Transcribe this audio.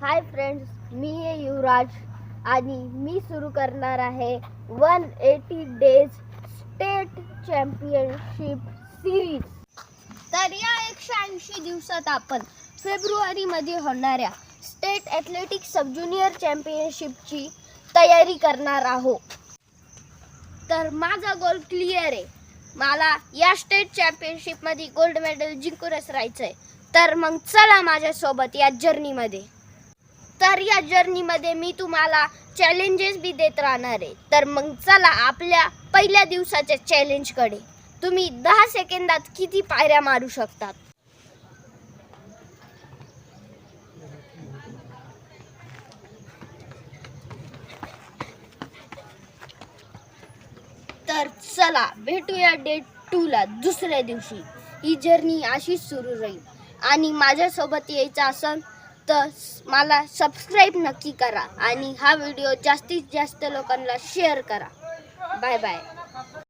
Hi friends, मी आहे युवराज आणि मी सुरू करणार आहे 180 डेज स्टेट चॅम्पियनशिप सिरीज। तर या 180 दिवसात आपण फेब्रुवारीमध्ये होणाऱ्या स्टेट ॲथलेटिक्स सब ज्युनियर चॅम्पियनशिपची तयारी करणार आहोत। तर माझा गोल क्लिअर आहे, मला या स्टेट चॅम्पियनशिपमध्ये गोल्ड मेडल जिंकूनच राहायचं आहे। तर मग चला माझ्यासोबत या जर्नीमध्ये। तर या जर्नीमध्ये मी तुम्हाला चॅलेंजेस बी देत राहणार आहे। तर मग चला आपल्या पहिल्या दिवसाच्या चॅलेंजकडे। तुम्ही 10 सेकंदात किती पायऱ्या मारू शकतात? तर चला भेटूया डे 2 ला, दुसऱ्या दिवशी। ही जर्नी अशीच सुरू राहील आणि माझ्यासोबत यायचं असेल तर मला सबस्क्राईब नक्की करा आणि हा व्हिडिओ जास्तीत जास्त लोकांना शेअर करा। Bye bye.